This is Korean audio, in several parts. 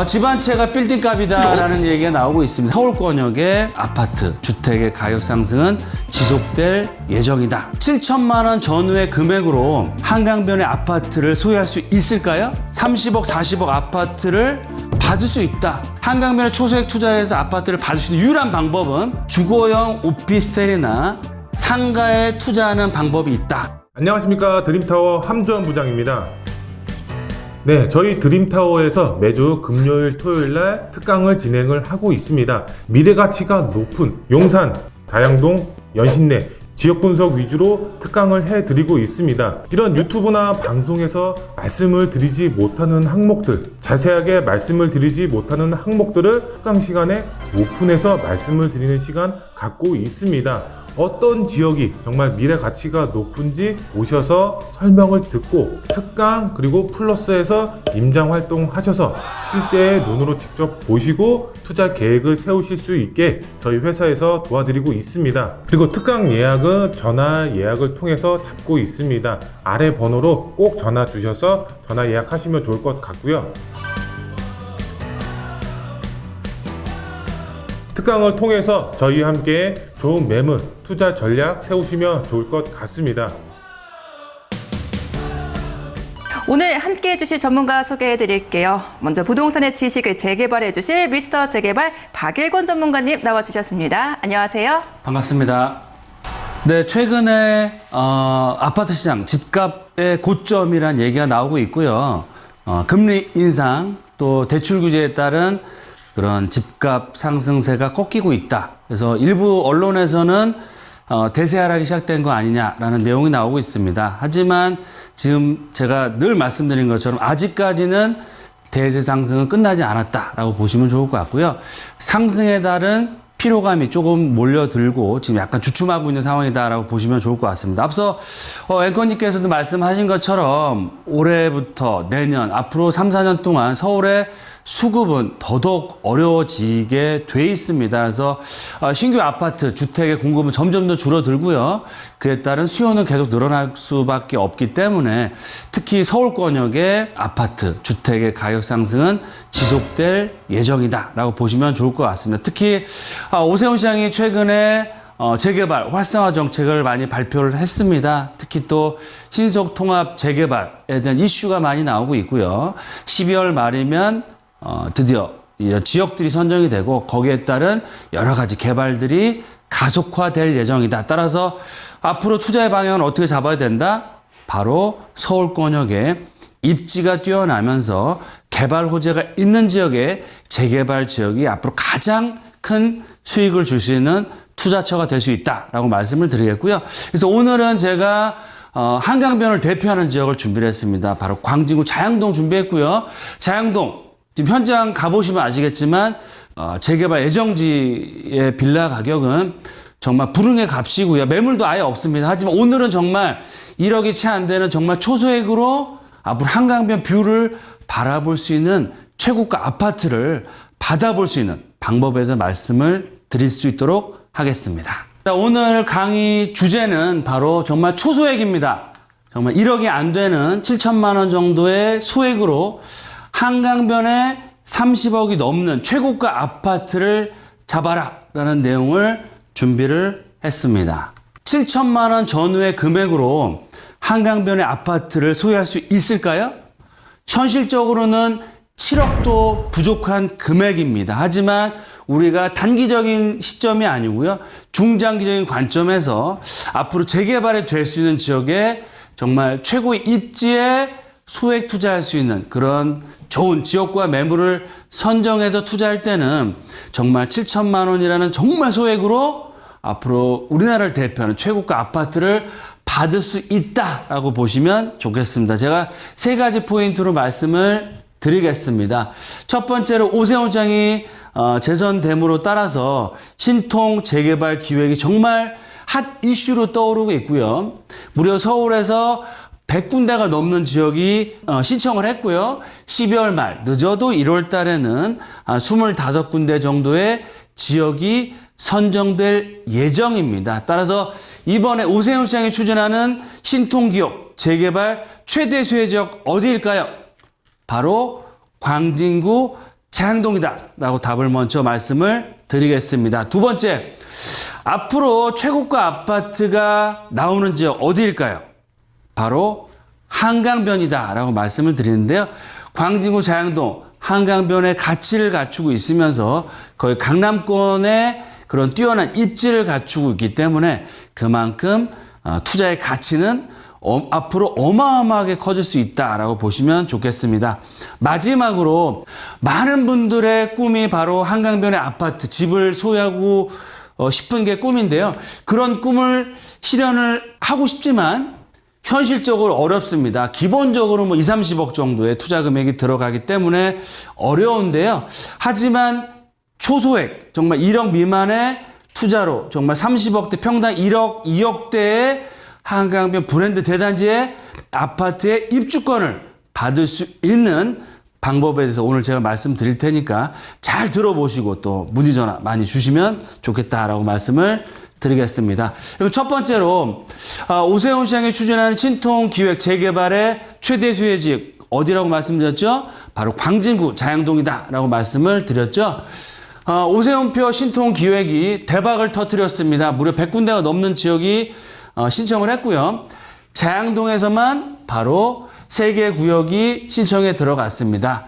집 한 채가 빌딩값이다라는 얘기가 나오고 있습니다. 서울권역의 아파트, 주택의 가격 상승은 지속될 예정이다. 7천만 원 전후의 금액으로 한강변의 아파트를 소유할 수 있을까요? 30억, 40억 아파트를 받을 수 있다. 한강변에 초소액 투자해서 아파트를 받을 수 있는 유일한 방법은 주거용 오피스텔이나 상가에 투자하는 방법이 있다. 안녕하십니까, 드림타워 함주원 부장입니다. 네, 저희 드림타워에서 매주 금요일, 토요일날 특강을 진행을 하고 있습니다. 미래가치가 높은 용산, 자양동, 연신내 지역 분석 위주로 특강을 해드리고 있습니다. 이런 유튜브나 방송에서 말씀을 드리지 못하는 항목들, 자세하게 말씀을 드리지 못하는 항목들을 특강 시간에 오픈해서 말씀을 드리는 시간 갖고 있습니다. 어떤 지역이 정말 미래 가치가 높은지 오셔서 설명을 듣고 특강 그리고 플러스에서 임장 활동 하셔서 실제 눈으로 직접 보시고 투자 계획을 세우실 수 있게 저희 회사에서 도와드리고 있습니다. 그리고 특강 예약은 전화 예약을 통해서 잡고 있습니다. 아래 번호로 꼭 전화 주셔서 전화 예약하시면 좋을 것 같고요. 특강을 통해서 저희와 함께 좋은 매물, 투자 전략 세우시면 좋을 것 같습니다. 오늘 함께 해주실 전문가 소개해 드릴게요. 먼저 부동산의 지식을 재개발해 주실 미스터 재개발 박일권 전문가님 나와주셨습니다. 안녕하세요. 반갑습니다. 네, 최근에 아파트 시장 집값의 고점이라는 얘기가 나오고 있고요. 금리 인상 또 대출 규제에 따른 그런 집값 상승세가 꺾이고 있다. 그래서 일부 언론에서는 대세 하락이 시작된 거 아니냐라는 내용이 나오고 있습니다. 하지만 지금 제가 늘 말씀드린 것처럼 아직까지는 대세 상승은 끝나지 않았다라고 보시면 좋을 것 같고요. 상승에 따른 피로감이 조금 몰려들고 지금 약간 주춤하고 있는 상황이다라고 보시면 좋을 것 같습니다. 앞서 앵커님께서도 말씀하신 것처럼 올해부터 내년 앞으로 3, 4년 동안 서울의 수급은 더더욱 어려워지게 돼 있습니다. 그래서 신규 아파트, 주택의 공급은 점점 더 줄어들고요. 그에 따른 수요는 계속 늘어날 수밖에 없기 때문에 특히 서울권역의 아파트, 주택의 가격 상승은 지속될 예정이다라고 보시면 좋을 것 같습니다. 특히 오세훈 시장이 최근에 재개발 활성화 정책을 많이 발표를 했습니다. 특히 또 신속 통합 재개발에 대한 이슈가 많이 나오고 있고요. 12월 말이면 드디어 지역들이 선정이 되고 거기에 따른 여러 가지 개발들이 가속화될 예정이다. 따라서 앞으로 투자의 방향은 어떻게 잡아야 된다? 바로 서울권역에 입지가 뛰어나면서 개발 호재가 있는 지역의 재개발 지역이 앞으로 가장 큰 수익을 줄 수 있는 투자처가 될 수 있다라고 말씀을 드리겠고요. 그래서 오늘은 제가 한강변을 대표하는 지역을 준비를 했습니다. 바로 광진구 자양동 준비했고요. 자양동 지금 현장 가보시면 아시겠지만 재개발 예정지의 빌라 가격은 정말 불응의 값이고요. 매물도 아예 없습니다. 하지만 오늘은 정말 1억이 채 안 되는 정말 초소액으로 앞으로 한강변 뷰를 바라볼 수 있는 최고가 아파트를 받아볼 수 있는 방법에 대한 말씀을 드릴 수 있도록 하겠습니다. 오늘 강의 주제는 바로 정말 초소액입니다. 정말 1억이 안 되는 7천만 원 정도의 소액으로 한강변에 30억이 넘는 최고가 아파트를 잡아라 라는 내용을 준비를 했습니다. 7천만 원 전후의 금액으로 한강변의 아파트를 소유할 수 있을까요? 현실적으로는 7억도 부족한 금액입니다. 하지만 우리가 단기적인 시점이 아니고요. 중장기적인 관점에서 앞으로 재개발이 될 수 있는 지역에 정말 최고의 입지에 소액 투자할 수 있는 그런 좋은 지역과 매물을 선정해서 투자할 때는 정말 7천만 원이라는 정말 소액으로 앞으로 우리나라를 대표하는 최고가 아파트를 받을 수 있다라고 보시면 좋겠습니다. 제가 세 가지 포인트로 말씀을 드리겠습니다. 첫 번째로 오세훈 시장이 재선됨으로 따라서 신통 재개발 기획이 정말 핫 이슈로 떠오르고 있고요. 무려 서울에서 100군데가 넘는 지역이 신청을 했고요. 12월 말, 늦어도 1월 달에는 25군데 정도의 지역이 선정될 예정입니다. 따라서 이번에 오세훈 시장이 추진하는 신통기업 재개발 최대 수혜 지역 어디일까요? 바로 광진구 자양동이다 라고 답을 먼저 말씀을 드리겠습니다. 두 번째, 앞으로 최고가 아파트가 나오는 지역 어디일까요? 바로 한강변이다 라고 말씀을 드리는데요. 광진구 자양동 한강변의 가치를 갖추고 있으면서 거의 강남권의 그런 뛰어난 입지를 갖추고 있기 때문에 그만큼 투자의 가치는 앞으로 어마어마하게 커질 수 있다라고 보시면 좋겠습니다. 마지막으로 많은 분들의 꿈이 바로 한강변의 아파트, 집을 소유하고 싶은 게 꿈인데요. 그런 꿈을 실현을 하고 싶지만 현실적으로 어렵습니다. 기본적으로 뭐 2, 30억 정도의 투자 금액이 들어가기 때문에 어려운데요. 하지만 초소액, 정말 1억 미만의 투자로 정말 30억대, 평당 1억, 2억대의 한강변 브랜드 대단지의 아파트의 입주권을 받을 수 있는 방법에 대해서 오늘 제가 말씀드릴 테니까 잘 들어보시고 또 문의 전화 많이 주시면 좋겠다라고 말씀을 드리겠습니다. 그럼 첫 번째로 오세훈 시장이 추진하는 신통기획 재개발의 최대 수혜지역 어디라고 말씀드렸죠? 바로 광진구 자양동이다라고 말씀을 드렸죠. 오세훈표 신통기획이 대박을 터뜨렸습니다. 무려 100군데가 넘는 지역이 신청을 했고요. 자양동에서만 바로 3개 구역이 신청에 들어갔습니다.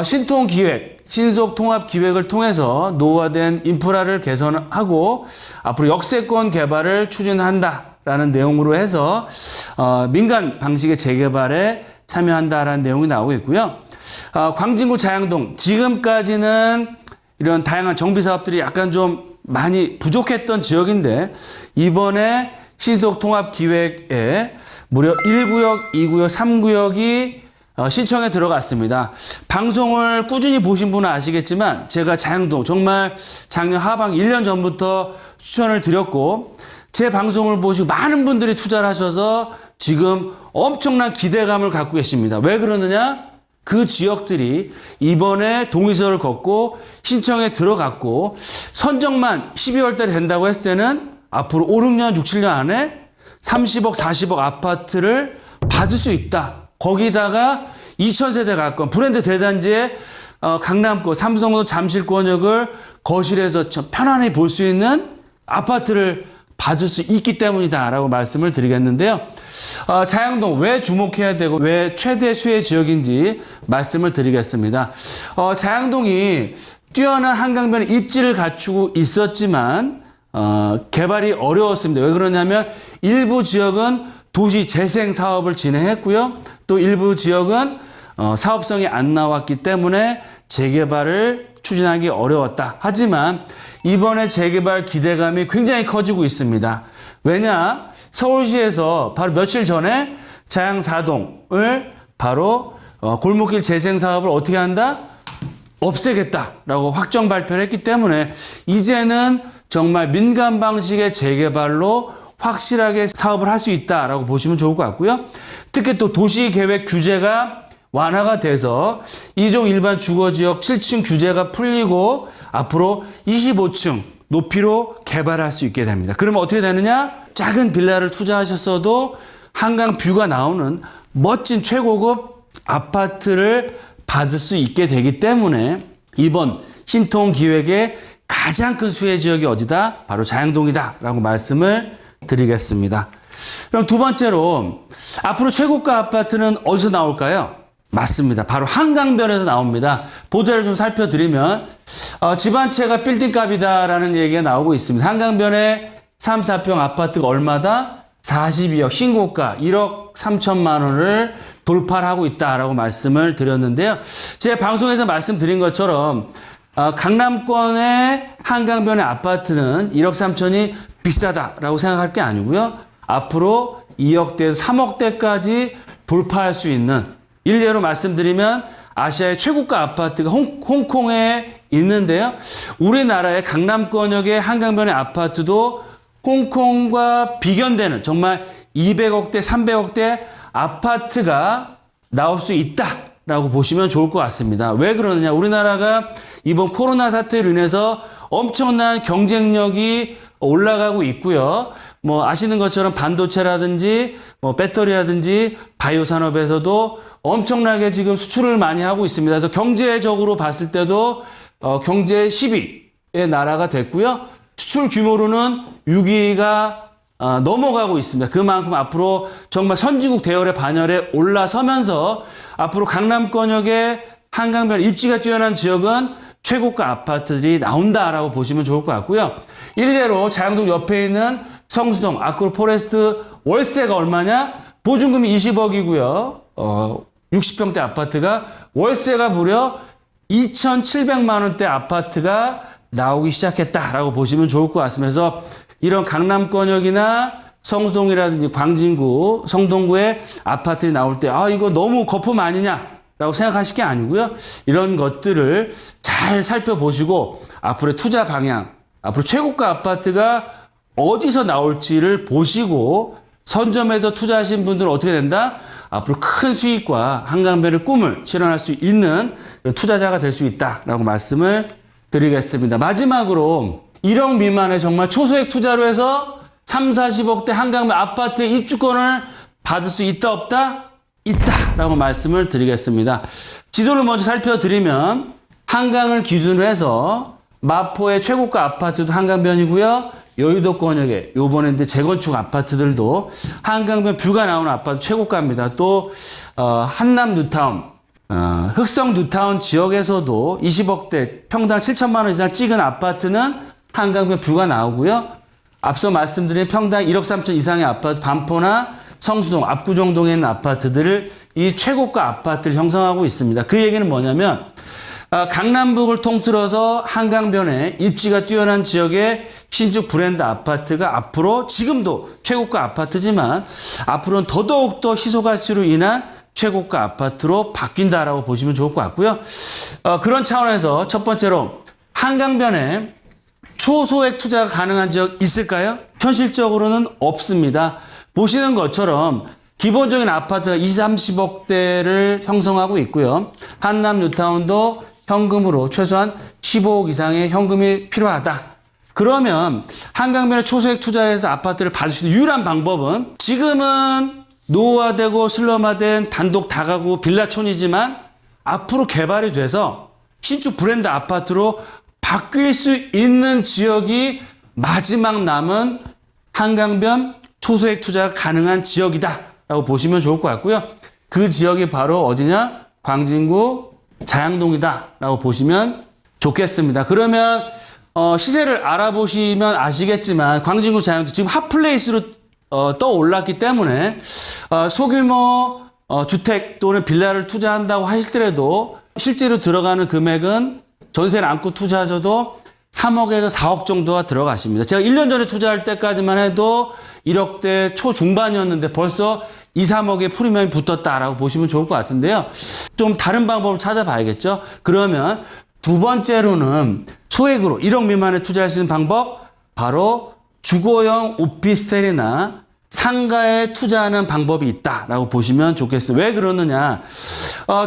신통기획, 신속통합기획을 통해서 노후화된 인프라를 개선하고 앞으로 역세권 개발을 추진한다라는 내용으로 해서 민간 방식의 재개발에 참여한다라는 내용이 나오고 있고요. 광진구 자양동, 지금까지는 이런 다양한 정비사업들이 약간 좀 많이 부족했던 지역인데 이번에 신속통합기획에 무려 1구역, 2구역, 3구역이 신청에 들어갔습니다. 방송을 꾸준히 보신 분은 아시겠지만 제가 자양동 정말 작년 하반 1년 전부터 추천을 드렸고 제 방송을 보시고 많은 분들이 투자를 하셔서 지금 엄청난 기대감을 갖고 계십니다. 왜 그러느냐? 그 지역들이 이번에 동의서를 걷고 신청에 들어갔고 선정만 12월 달에 된다고 했을 때는 앞으로 5, 6년, 6, 7년 안에 30억, 40억 아파트를 받을 수 있다. 거기다가 2000세대 가까운 브랜드 대단지의 강남권, 삼성도 잠실권역을 거실에서 편안히 볼 수 있는 아파트를 받을 수 있기 때문이다라고 말씀을 드리겠는데요. 자양동 왜 주목해야 되고 왜 최대 수혜 지역인지 말씀을 드리겠습니다. 자양동이 뛰어난 한강변의 입지를 갖추고 있었지만 개발이 어려웠습니다. 왜 그러냐면 일부 지역은 도시 재생 사업을 진행했고요. 또 일부 지역은 사업성이 안 나왔기 때문에 재개발을 추진하기 어려웠다. 하지만 이번에 재개발 기대감이 굉장히 커지고 있습니다. 왜냐? 서울시에서 바로 며칠 전에 자양 4동을 바로 골목길 재생 사업을 어떻게 한다? 없애겠다라고 확정 발표를 했기 때문에 이제는 정말 민간 방식의 재개발로 확실하게 사업을 할 수 있다라고 보시면 좋을 것 같고요. 특히 또 도시계획 규제가 완화가 돼서 2종 일반 주거지역 7층 규제가 풀리고 앞으로 25층 높이로 개발할 수 있게 됩니다. 그러면 어떻게 되느냐? 작은 빌라를 투자하셨어도 한강 뷰가 나오는 멋진 최고급 아파트를 받을 수 있게 되기 때문에 이번 신통기획의 가장 큰 수혜 지역이 어디다? 바로 자양동이다 라고 말씀을 드리겠습니다. 그럼 두 번째로 앞으로 최고가 아파트는 어디서 나올까요? 맞습니다. 바로 한강변에서 나옵니다. 보도를 좀 살펴드리면 집 한 채가 빌딩값이다라는 얘기가 나오고 있습니다. 한강변에 3, 4평 아파트가 얼마다? 42억, 신고가 1억 3천만 원을 돌파를 하고 있다라고 말씀을 드렸는데요. 제 방송에서 말씀드린 것처럼 강남권의 한강변의 아파트는 1억 3천이 비싸다라고 생각할 게 아니고요. 앞으로 2억대에서 3억대까지 돌파할 수 있는 일례로 말씀드리면 아시아의 최고가 아파트가 홍콩에 있는데요. 우리나라의 강남권역의 한강변의 아파트도 홍콩과 비견되는 정말 200억대, 300억대 아파트가 나올 수 있다라고 보시면 좋을 것 같습니다. 왜 그러느냐? 우리나라가 이번 코로나 사태로 인해서 엄청난 경쟁력이 올라가고 있고요. 뭐 아시는 것처럼 반도체라든지 뭐 배터리라든지 바이오 산업에서도 엄청나게 지금 수출을 많이 하고 있습니다. 그래서 경제적으로 봤을 때도 경제 10위의 나라가 됐고요. 수출 규모로는 6위가 넘어가고 있습니다. 그만큼 앞으로 정말 선진국 대열의 반열에 올라서면서 앞으로 강남권역의 한강변 입지가 뛰어난 지역은 최고가 아파트들이 나온다라고 보시면 좋을 것 같고요. 일례로 자양동 옆에 있는 성수동 아크로포레스트 월세가 얼마냐? 보증금이 20억이고요. 60평대 아파트가 월세가 무려 2,700만 원대 아파트가 나오기 시작했다라고 보시면 좋을 것 같습니다. 그래서 이런 강남권역이나 성수동이라든지 광진구, 성동구의 아파트들이 나올 때 이거 너무 거품 아니냐라고 생각하실 게 아니고요. 이런 것들을 잘 살펴보시고 앞으로의 투자 방향, 앞으로 최고가 아파트가 어디서 나올지를 보시고 선점해서 투자하신 분들은 어떻게 된다? 앞으로 큰 수익과 한강변의 꿈을 실현할 수 있는 투자자가 될 수 있다라고 말씀을 드리겠습니다. 마지막으로 1억 미만의 정말 초소액 투자로 해서 3, 40억대 한강변 아파트 입주권을 받을 수 있다 없다? 있다라고 말씀을 드리겠습니다. 지도를 먼저 살펴드리면 한강을 기준으로 해서 마포의 최고가 아파트도 한강변이고요. 여의도권역에 요번에 이제 재건축 아파트들도 한강변 뷰가 나오는 아파트 최고가입니다. 또 한남 뉴타운, 흑성 뉴타운 지역에서도 20억대 평당 7천만 원 이상 찍은 아파트는 한강변 뷰가 나오고요. 앞서 말씀드린 평당 1억 3천 이상의 아파트 반포나 성수동, 압구정동에 있는 아파트들을 이 최고가 아파트를 형성하고 있습니다. 그 얘기는 뭐냐면 강남북을 통틀어서 한강변에 입지가 뛰어난 지역의 신축 브랜드 아파트가 앞으로 지금도 최고가 아파트지만 앞으로는 더더욱더 희소가치로 인한 최고가 아파트로 바뀐다라고 보시면 좋을 것 같고요. 그런 차원에서 첫 번째로 한강변에 초소액 투자가 가능한 지역 있을까요? 현실적으로는 없습니다. 보시는 것처럼 기본적인 아파트가 20, 30억대를 형성하고 있고요. 한남 뉴타운도 현금으로 최소한 15억 이상의 현금이 필요하다. 그러면 한강변에 초소액 투자해서 아파트를 받을 수 있는 유일한 방법은 지금은 노후화되고 슬럼화된 단독 다가구 빌라촌이지만 앞으로 개발이 돼서 신축 브랜드 아파트로 바뀔 수 있는 지역이 마지막 남은 한강변 초소액 투자가 가능한 지역이다 라고 보시면 좋을 것 같고요. 그 지역이 바로 어디냐? 광진구 자양동이다 라고 보시면 좋겠습니다. 그러면 시세를 알아보시면 아시겠지만 광진구 자양동 지금 핫플레이스로 떠올랐기 때문에 소규모 주택 또는 빌라를 투자한다고 하시더라도 실제로 들어가는 금액은 전세를 안고 투자하셔도 3억에서 4억 정도가 들어가십니다. 제가 1년 전에 투자할 때까지만 해도 1억대 초중반이었는데 벌써 2, 3억의 프리미엄이 붙었다라고 보시면 좋을 것 같은데요. 좀 다른 방법을 찾아봐야겠죠. 그러면 두 번째로는 소액으로 1억 미만에 투자할 수 있는 방법, 바로 주거용 오피스텔이나 상가에 투자하는 방법이 있다라고 보시면 좋겠습니다. 왜 그러느냐?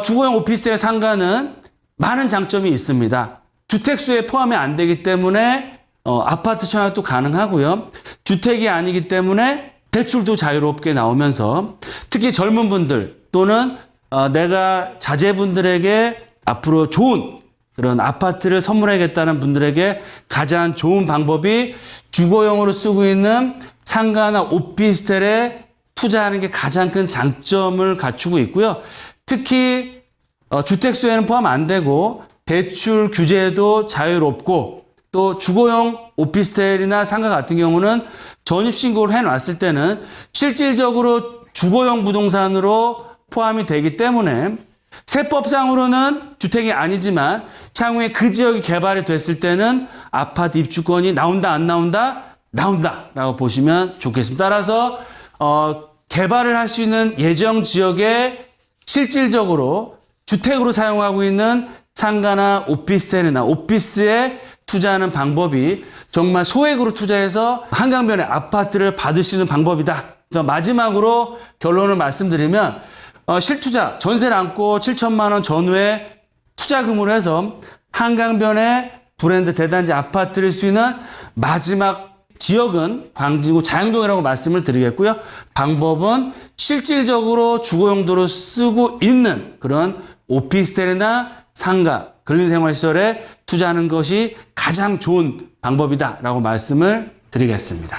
주거용 오피스텔 상가는 많은 장점이 있습니다. 주택수에 포함이 안 되기 때문에 아파트 청약도 가능하고요. 주택이 아니기 때문에 대출도 자유롭게 나오면서 특히 젊은 분들 또는 내가 자제분들에게 앞으로 좋은 그런 아파트를 선물하겠다는 분들에게 가장 좋은 방법이 주거용으로 쓰고 있는 상가나 오피스텔에 투자하는 게 가장 큰 장점을 갖추고 있고요. 특히 주택수에는 포함 안 되고 대출 규제도 자유롭고 또 주거용 오피스텔이나 상가 같은 경우는 전입신고를 해놨을 때는 실질적으로 주거용 부동산으로 포함이 되기 때문에 세법상으로는 주택이 아니지만 향후에 그 지역이 개발이 됐을 때는 아파트 입주권이 나온다 안 나온다? 나온다라고 보시면 좋겠습니다. 따라서 개발을 할 수 있는 예정 지역에 실질적으로 주택으로 사용하고 있는 상가나 오피스텔이나 오피스에 투자하는 방법이 정말 소액으로 투자해서 한강변에 아파트를 받을 수 있는 방법이다. 그래서 마지막으로 결론을 말씀드리면 실투자, 전세를 안고 7천만 원 전후에 투자금으로 해서 한강변에 브랜드 대단지 아파트를 수 있는 마지막 지역은 광진구 자양동이라고 말씀을 드리겠고요. 방법은 실질적으로 주거용도로 쓰고 있는 그런 오피스텔이나 상가, 근린생활시설에 투자하는 것이 가장 좋은 방법이다라고 말씀을 드리겠습니다.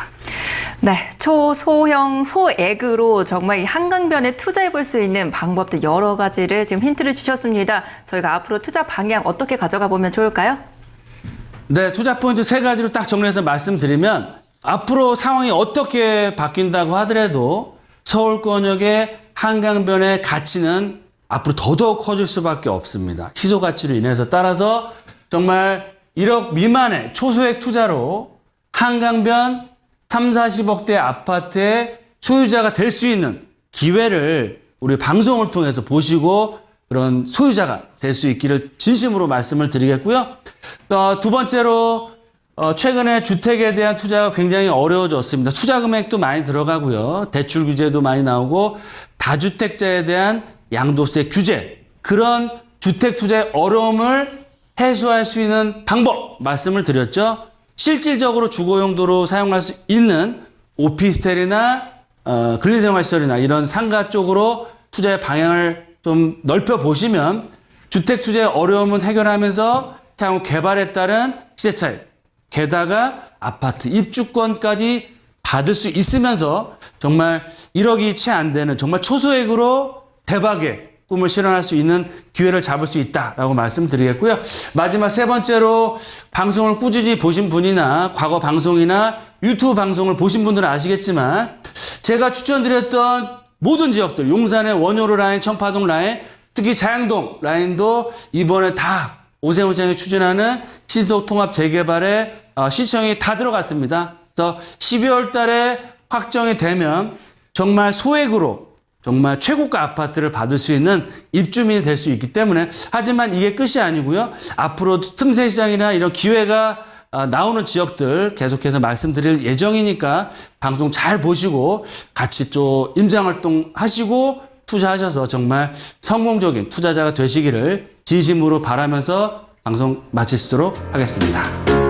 네, 초소형 소액으로 정말 이 한강변에 투자해 볼 수 있는 방법도 여러 가지를 지금 힌트를 주셨습니다. 저희가 앞으로 투자 방향 어떻게 가져가 보면 좋을까요? 네, 투자 포인트 3가지로 딱 정리해서 말씀드리면 앞으로 상황이 어떻게 바뀐다고 하더라도 서울권역의 한강변의 가치는 앞으로 더더욱 커질 수밖에 없습니다. 희소 가치로 인해서 따라서 정말 1억 미만의 초소액 투자로 한강변 3, 40억대 아파트의 소유자가 될 수 있는 기회를 우리 방송을 통해서 보시고 그런 소유자가 될 수 있기를 진심으로 말씀을 드리겠고요. 두 번째로 최근에 주택에 대한 투자가 굉장히 어려워졌습니다. 투자 금액도 많이 들어가고요. 대출 규제도 많이 나오고 다주택자에 대한 양도세 규제, 그런 주택 투자의 어려움을 해소할 수 있는 방법 말씀을 드렸죠. 실질적으로 주거용도로 사용할 수 있는 오피스텔이나 근린생활시설이나 이런 상가 쪽으로 투자의 방향을 좀 넓혀 보시면 주택 투자의 어려움은 해결하면서 향후 개발에 따른 시세 차익, 게다가 아파트 입주권까지 받을 수 있으면서 정말 1억이 채 안 되는 정말 초소액으로 대박의 꿈을 실현할 수 있는 기회를 잡을 수 있다라고 말씀드리겠고요. 마지막 3번째로 방송을 꾸준히 보신 분이나 과거 방송이나 유튜브 방송을 보신 분들은 아시겠지만 제가 추천드렸던 모든 지역들, 용산의 원효로 라인, 청파동 라인, 특히 자양동 라인도 이번에 다 오세훈시장이 추진하는 신속 통합 재개발에 시청이 다 들어갔습니다. 그래서 12월 달에 확정이 되면 정말 소액으로 정말 최고가 아파트를 받을 수 있는 입주민이 될 수 있기 때문에, 하지만 이게 끝이 아니고요. 앞으로 틈새 시장이나 이런 기회가 나오는 지역들 계속해서 말씀드릴 예정이니까 방송 잘 보시고 같이 또 임장활동 하시고 투자하셔서 정말 성공적인 투자자가 되시기를 진심으로 바라면서 방송 마치도록 하겠습니다.